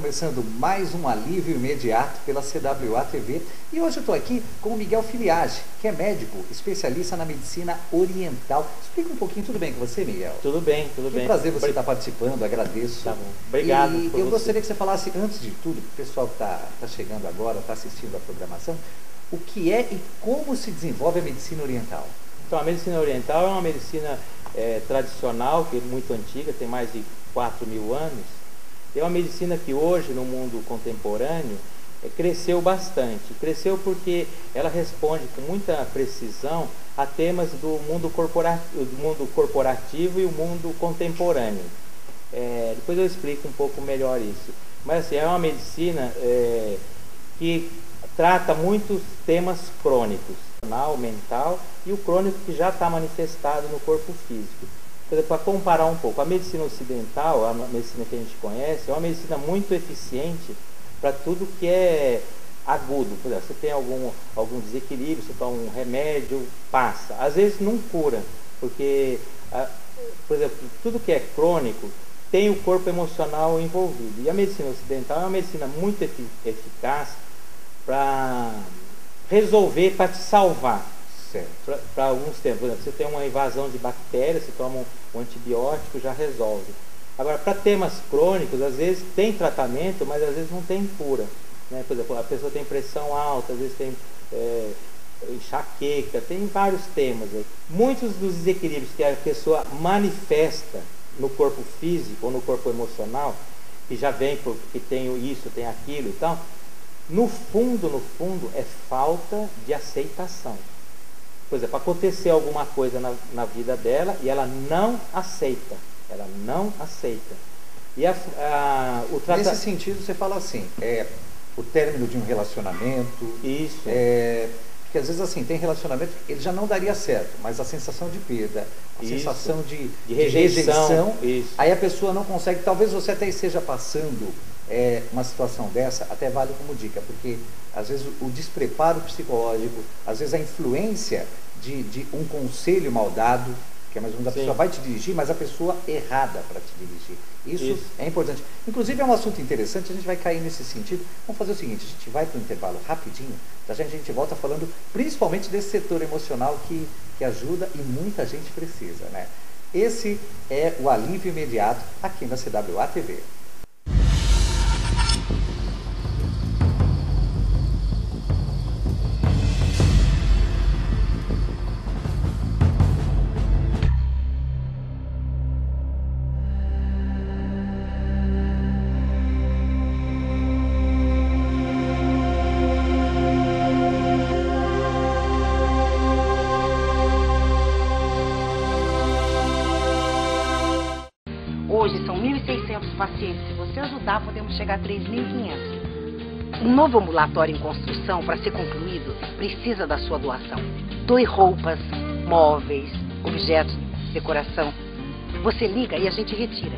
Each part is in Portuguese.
começando mais um Alívio Imediato pela CWA TV e hoje eu estou aqui com o Miguel Filiage, que é médico, especialista na medicina oriental. Explica um pouquinho, tudo bem com você, Miguel? Tudo bem, tudo bem. Que prazer você estar participando, agradeço. Tá bom. Obrigado. E eu gostaria que você falasse, antes de tudo, o pessoal que está chegando agora, está assistindo a programação, o que é e como se desenvolve a medicina oriental? Então, a medicina oriental é uma medicina tradicional, que é muito antiga, tem mais de 4.000 anos. É uma medicina que hoje, no mundo contemporâneo, cresceu bastante. Cresceu porque ela responde com muita precisão a temas do mundo corporativo e o mundo contemporâneo. Depois eu explico um pouco melhor isso. Mas assim, é uma medicina que trata muitos temas crônicos, mental e o crônico que já está manifestado no corpo físico. Para comparar um pouco, a medicina ocidental, a medicina que a gente conhece, é uma medicina muito eficiente para tudo que é agudo. Por exemplo, você tem algum desequilíbrio, você toma um remédio, passa. Às vezes não cura, porque, por exemplo, tudo que é crônico tem o corpo emocional envolvido. E a medicina ocidental é uma medicina muito eficaz para resolver, para te salvar. Para alguns tempos, por exemplo, você tem uma invasão de bactérias, você toma um antibiótico, já resolve. Agora, para temas crônicos, às vezes tem tratamento, mas às vezes não tem cura, né? Por exemplo, a pessoa tem pressão alta, às vezes tem enxaqueca, tem vários temas. Muitos dos desequilíbrios que a pessoa manifesta no corpo físico ou no corpo emocional, que já vem porque tem isso, tem aquilo e tal, no fundo, é falta de aceitação. Por exemplo, acontecer alguma coisa na vida dela e ela não aceita. Ela não aceita. E Nesse sentido, você fala assim, o término de um relacionamento. Isso. Porque às vezes assim, tem relacionamento que ele já não daria certo, mas a sensação de perda, a sensação de rejeição, aí a pessoa não consegue, talvez você até esteja passando uma situação dessa, até vale como dica, porque às vezes o despreparo psicológico, às vezes a influência de um conselho mal dado, que é mais ou menos a pessoa vai te dirigir, mas a pessoa errada para te dirigir. Isso é importante. Inclusive é um assunto interessante, a gente vai cair nesse sentido. Vamos fazer o seguinte, a gente vai para o intervalo rapidinho, a gente volta falando principalmente desse setor emocional que ajuda e muita gente precisa, né? Esse é o Alívio Imediato aqui na CWA TV. Hoje são 1.600 pacientes. Se você ajudar, podemos chegar a 3.500. Um novo ambulatório em construção, para ser concluído, precisa da sua doação. Doe roupas, móveis, objetos de decoração. Você liga e a gente retira.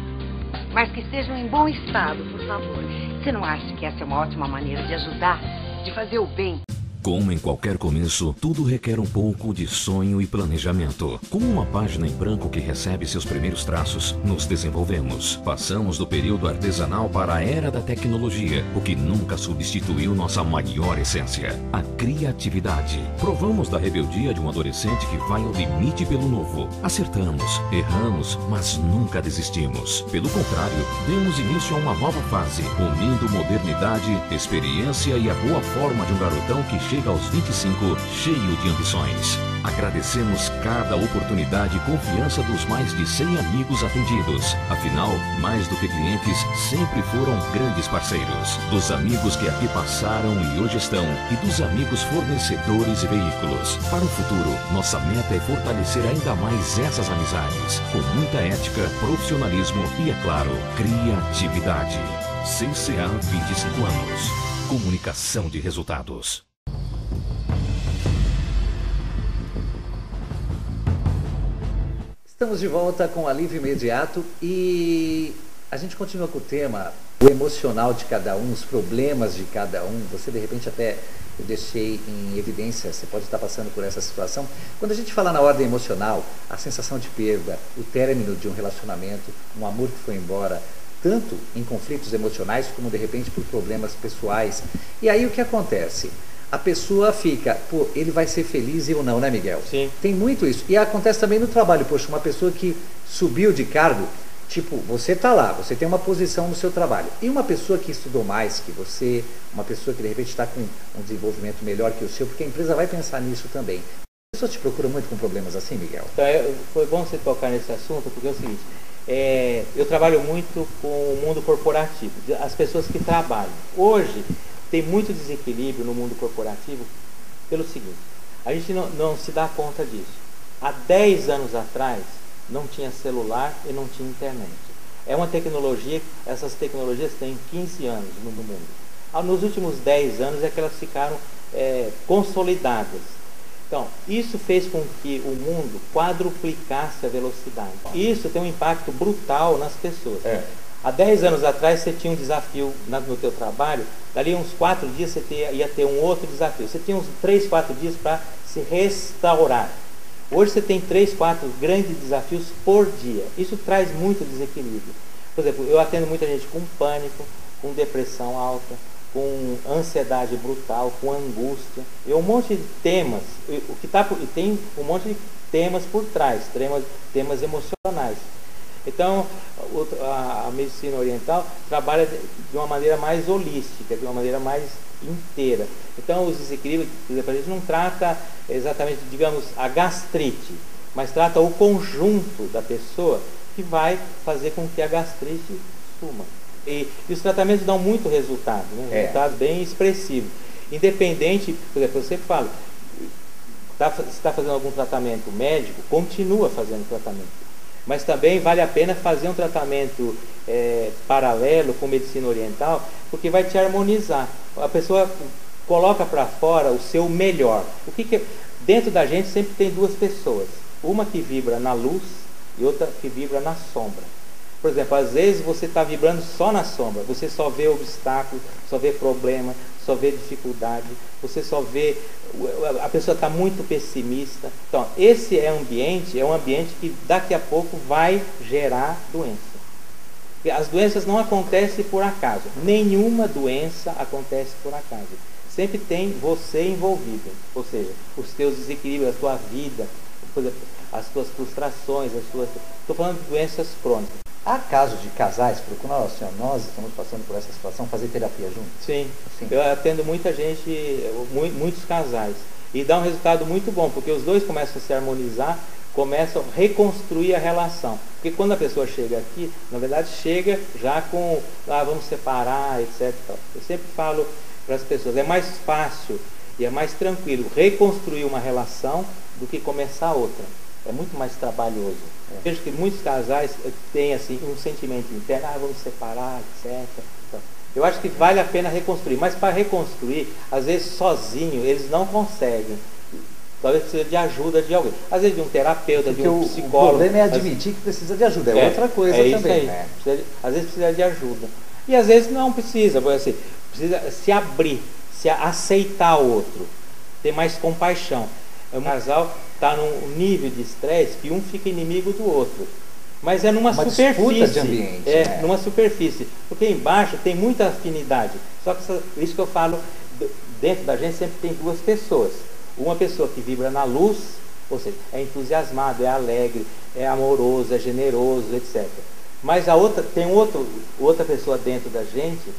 Mas que estejam em bom estado, por favor. Você não acha que essa é uma ótima maneira de ajudar, de fazer o bem? Como em qualquer começo, tudo requer um pouco de sonho e planejamento. Como uma página em branco que recebe seus primeiros traços, nos desenvolvemos. Passamos do período artesanal para a era da tecnologia, o que nunca substituiu nossa maior essência, a criatividade. Provamos da rebeldia de um adolescente que vai ao limite pelo novo. Acertamos, erramos, mas nunca desistimos. Pelo contrário, demos início a uma nova fase, unindo modernidade, experiência e a boa forma de um garotão que chega aos 25 cheio de ambições. Agradecemos cada oportunidade e confiança dos mais de 100 amigos atendidos. Afinal, mais do que clientes, sempre foram grandes parceiros. Dos amigos que aqui passaram e hoje estão, e dos amigos fornecedores e veículos. Para o futuro, nossa meta é fortalecer ainda mais essas amizades, com muita ética, profissionalismo e, é claro, criatividade. CCA 25 anos. Comunicação de resultados. Estamos de volta com o Alívio Imediato e a gente continua com o tema, o emocional de cada um, os problemas de cada um. Você, de repente, até eu deixei em evidência, você pode estar passando por essa situação. Quando a gente fala na ordem emocional, a sensação de perda, o término de um relacionamento, um amor que foi embora, tanto em conflitos emocionais como de repente por problemas pessoais. E aí o que acontece? A pessoa fica, pô, ele vai ser feliz ou não, né, Miguel? Sim. Tem muito isso. E acontece também no trabalho, poxa, uma pessoa que subiu de cargo, tipo, você está lá, você tem uma posição no seu trabalho. E uma pessoa que estudou mais que você, uma pessoa que de repente está com um desenvolvimento melhor que o seu, porque a empresa vai pensar nisso também. As pessoas te procuram muito com problemas assim, Miguel? Então, foi bom você tocar nesse assunto, porque é o seguinte, eu trabalho muito com o mundo corporativo, as pessoas que trabalham. Hoje, tem muito desequilíbrio no mundo corporativo pelo seguinte, a gente não se dá conta disso. Há 10 anos atrás, não tinha celular e não tinha internet. É uma tecnologia, essas tecnologias têm 15 anos no mundo. Nos últimos 10 anos é que elas ficaram consolidadas. Então, isso fez com que o mundo quadruplicasse a velocidade. Isso tem um impacto brutal nas pessoas. Há 10 anos atrás você tinha um desafio no teu trabalho, dali uns 4 dias você ia ter um outro desafio. Você tinha uns 3, 4 dias para se restaurar. Hoje você tem 3, 4 grandes desafios por dia. Isso traz muito desequilíbrio. Por exemplo, eu atendo muita gente com pânico, com depressão alta, com ansiedade brutal, com angústia. E um monte de temas, e tem um monte de temas por trás, temas emocionais. Então, a medicina oriental trabalha de uma maneira mais holística, de uma maneira mais inteira. Então, os desequilíbrios, por exemplo, a gente não trata exatamente, digamos, a gastrite, mas trata o conjunto da pessoa que vai fazer com que a gastrite suma. E os tratamentos dão muito resultado, né? Resultado bem expressivo. Independente, por exemplo, eu sempre falo, se está fazendo algum tratamento médico, continua fazendo tratamento. Mas também vale a pena fazer um tratamento paralelo com medicina oriental, porque vai te harmonizar. A pessoa coloca para fora o seu melhor. Dentro da gente sempre tem duas pessoas, uma que vibra na luz e outra que vibra na sombra. Por exemplo, às vezes você está vibrando só na sombra, você só vê obstáculos, só vê problema, só vê dificuldade, você só vê, a pessoa está muito pessimista. Então, esse é um ambiente que daqui a pouco vai gerar doença. As doenças não acontecem por acaso, nenhuma doença acontece por acaso. Sempre tem você envolvido, ou seja, os teus desequilíbrios, a tua vida, por exemplo, as tuas frustrações, estou falando de doenças crônicas. Há casos de casais, porque nós estamos passando por essa situação, fazer terapia juntos? Sim. Eu atendo muita gente, muitos casais, e dá um resultado muito bom, porque os dois começam a se harmonizar, começam a reconstruir a relação. Porque quando a pessoa chega aqui, na verdade chega já com, vamos separar, etc. Eu sempre falo para as pessoas, é mais fácil e é mais tranquilo reconstruir uma relação do que começar outra. É muito mais trabalhoso. Vejo que muitos casais têm assim, um sentimento interno, vamos separar, etc. Então, eu acho que vale a pena reconstruir, mas para reconstruir, às vezes sozinho, eles não conseguem. Talvez precisa de ajuda de alguém. Às vezes de um terapeuta, de um psicólogo. O problema é admitir que precisa de ajuda, é outra coisa também. Né? Às vezes precisa de ajuda. E às vezes não precisa, assim, precisa se abrir, se aceitar o outro, ter mais compaixão. Um casal está num nível de estresse que um fica inimigo do outro. Mas é numa superfície. De ambiente, numa superfície. Porque embaixo tem muita afinidade. Só que isso que eu falo, dentro da gente sempre tem duas pessoas. Uma pessoa que vibra na luz, ou seja, é entusiasmado, é alegre, é amoroso, é generoso, etc. Mas a outra, tem outra pessoa dentro da gente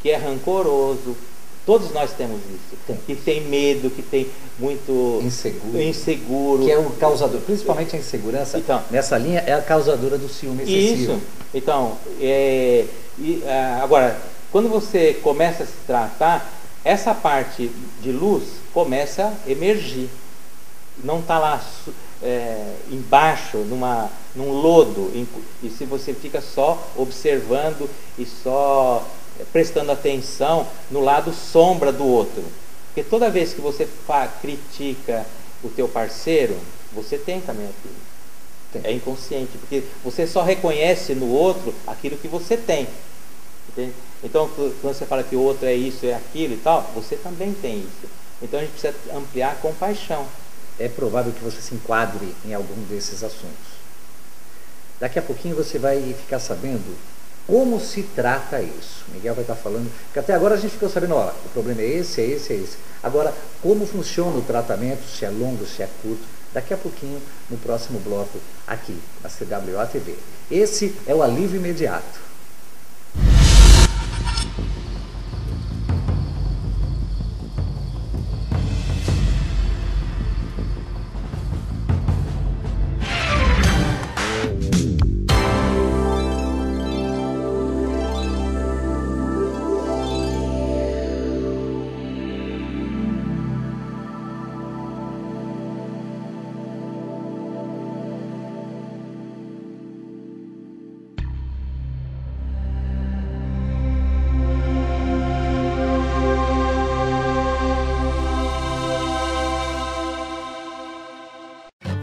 que é rancoroso. Todos nós temos isso. Que tem medo, que tem muito inseguro. Que é o causador, principalmente a insegurança, então, nessa linha, é a causadora do ciúme excessivo. Isso. Então, agora, quando você começa a se tratar, essa parte de luz começa a emergir. Não está lá embaixo, num lodo, e se você fica só observando e só prestando atenção no lado sombra do outro. Porque toda vez que você critica o teu parceiro, você tem também aquilo. É inconsciente, porque você só reconhece no outro aquilo que você tem. Entende? Então, quando você fala que o outro é isso, é aquilo e tal, você também tem isso. Então, a gente precisa ampliar a compaixão. É provável que você se enquadre em algum desses assuntos. Daqui a pouquinho você vai ficar sabendo Como se trata isso? Miguel vai estar falando, porque até agora a gente ficou sabendo, ó, o problema é esse, é esse, é esse. Agora, como funciona o tratamento, se é longo, se é curto, daqui a pouquinho, no próximo bloco, aqui, na CWA TV. Esse é o alívio imediato.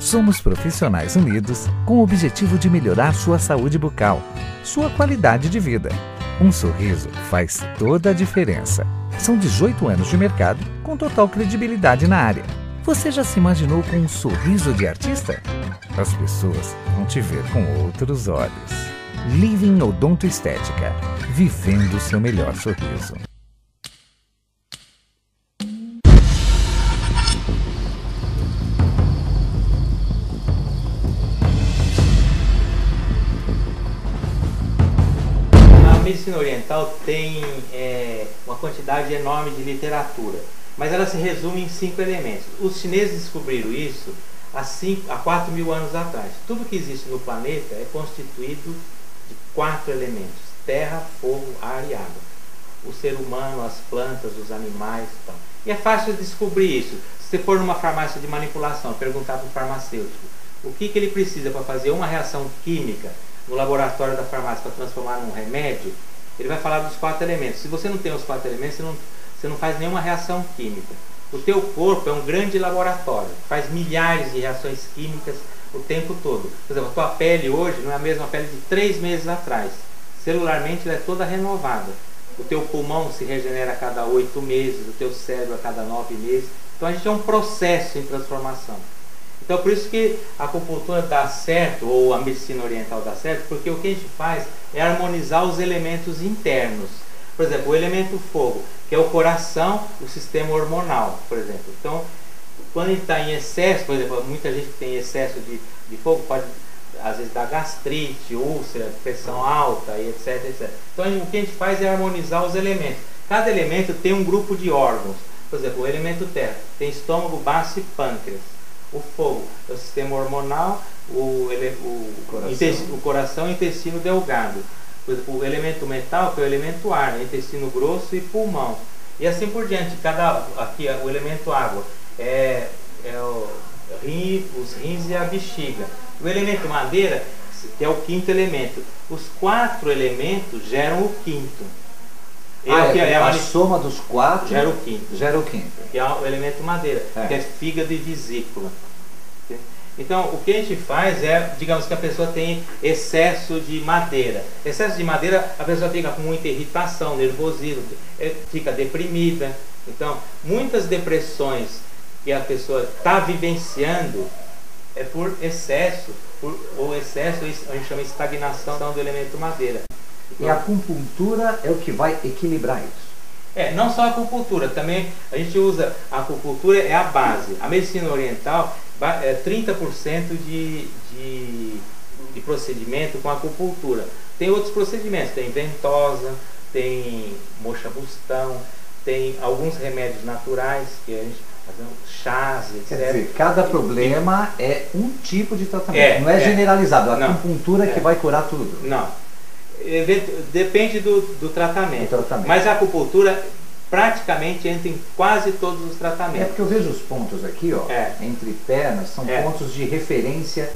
Somos profissionais unidos com o objetivo de melhorar sua saúde bucal, sua qualidade de vida. Um sorriso faz toda a diferença. São 18 anos de mercado com total credibilidade na área. Você já se imaginou com um sorriso de artista? As pessoas vão te ver com outros olhos. Living Odonto Estética, vivendo seu melhor sorriso. A medicina oriental tem uma quantidade enorme de literatura, mas ela se resume em 5 elementos. Os chineses descobriram isso há 4 mil anos atrás. Tudo que existe no planeta é constituído de 4 elementos: terra, fogo, ar e água. O ser humano, as plantas, os animais e tal. E é fácil descobrir isso. Se você for numa farmácia de manipulação, perguntar para o farmacêutico o que ele precisa para fazer uma reação química no laboratório da farmácia para transformar num remédio, ele vai falar dos 4 elementos. Se você não tem os 4 elementos, você não faz nenhuma reação química. O teu corpo é um grande laboratório, faz milhares de reações químicas o tempo todo. Por exemplo, a tua pele hoje não é a mesma pele de 3 meses atrás. Celularmente ela é toda renovada. O teu pulmão se regenera a cada 8 meses, o teu cérebro a cada 9 meses. Então a gente é um processo em transformação. Então por isso que a acupuntura dá certo, ou a medicina oriental dá certo, porque o que a gente faz é harmonizar os elementos internos. Por exemplo, o elemento fogo, que é o coração, o sistema hormonal, por exemplo. Então, quando ele está em excesso, por exemplo, muita gente que tem excesso de fogo pode, às vezes, dar gastrite, úlcera, pressão alta, e etc, etc. Então, o que a gente faz é harmonizar os elementos. Cada elemento tem um grupo de órgãos. Por exemplo, o elemento terra tem estômago, baço e pâncreas. O fogo é o sistema hormonal, o coração e o intestino delgado. Por exemplo, o elemento metal, que é o elemento ar, intestino grosso e pulmão. E assim por diante. Aqui o elemento água os rins e a bexiga. O elemento madeira, que é o 5º elemento. Os 4 elementos geram o 5º. A soma dos 4 gera o 5º. Gera o 5º. Que é o elemento madeira, que é fígado e vesícula. Então, o que a gente faz é, digamos que a pessoa tem excesso de madeira. Excesso de madeira, a pessoa fica com muita irritação, nervosismo, fica deprimida. Então, muitas depressões que a pessoa está vivenciando é por excesso, ou excesso a gente chama de estagnação do elemento madeira. Então, e a acupuntura é o que vai equilibrar isso. Não só a acupuntura, também a gente usa, a acupuntura é a base. A medicina oriental é 30% de procedimento com acupuntura. Tem outros procedimentos, tem ventosa, tem moxa-bustão, tem alguns remédios naturais, que a gente faz chás, etc. Quer dizer, cada problema é um tipo de tratamento, não é generalizado. A acupuntura é que vai curar tudo. Não. Depende do tratamento. Mas a acupuntura praticamente entra em quase todos os tratamentos. É porque eu vejo os pontos aqui, ó, entre pernas, são pontos de referência.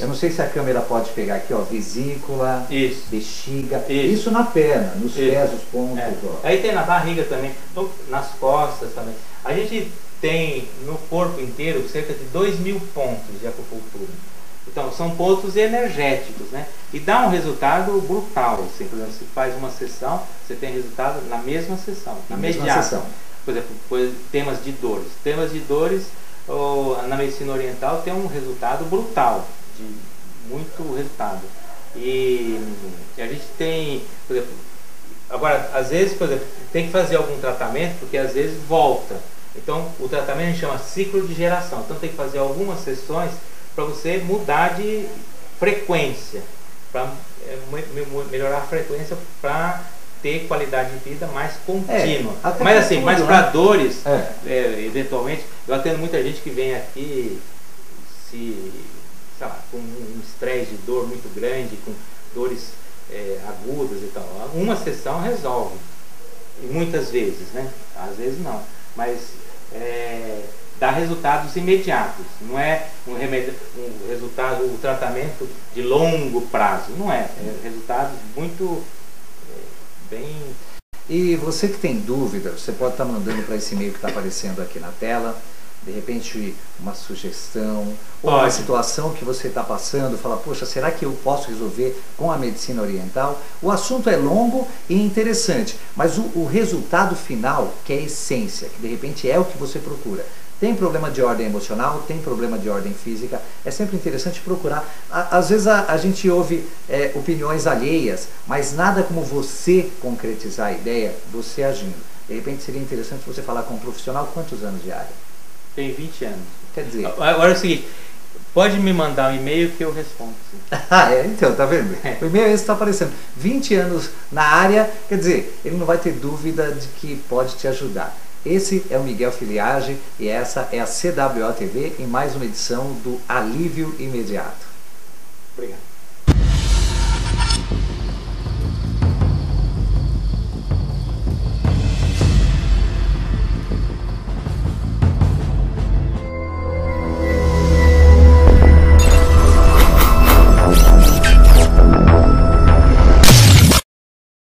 Eu não sei se a câmera pode pegar aqui, ó, vesícula, bexiga, isso na perna, nos pés, os pontos. Ó. Aí tem na barriga também, nas costas também. A gente tem no corpo inteiro cerca de 2.000 pontos de acupuntura. Então, são pontos energéticos, né? E dá um resultado brutal. Assim, por exemplo, se faz uma sessão, você tem resultado na mesma sessão, imediato. Por exemplo, temas de dores. Temas de dores, na medicina oriental, tem um resultado brutal, de muito resultado. E a gente tem, por exemplo, agora, às vezes, por exemplo, tem que fazer algum tratamento, porque às vezes volta. Então, o tratamento a gente chama ciclo de geração. Então, tem que fazer algumas sessões para você mudar de frequência, para melhorar a frequência, para ter qualidade de vida mais contínua. Mas assim, mas para dores, eventualmente, eu atendo muita gente que vem aqui sei lá, com um estresse de dor muito grande, com dores agudas e tal. Uma sessão resolve, e muitas vezes, né? Às vezes não, mas dá resultados imediatos. Não é um resultado, um tratamento de longo prazo. Não é resultados muito bem. E você que tem dúvida, você pode estar mandando para esse e-mail que está aparecendo aqui na tela. De repente uma sugestão, ou uma situação que você está passando, fala, poxa, será que eu posso resolver com a medicina oriental? O assunto é longo e interessante, mas o resultado final, que é a essência, que de repente é o que você procura. Tem problema de ordem emocional, tem problema de ordem física, é sempre interessante procurar. Às vezes a gente ouve opiniões alheias, mas nada como você concretizar a ideia, você agindo. De repente seria interessante você falar com um profissional. Quantos anos de área? Tem 20 anos. Quer dizer... Agora é o seguinte, pode me mandar um e-mail que eu respondo. Então, tá vendo? O e-mail esse está aparecendo. 20 anos na área, quer dizer, ele não vai ter dúvida de que pode te ajudar. Esse é o Miguel Filiage e essa é a CWO TV em mais uma edição do Alívio Imediato. Obrigado.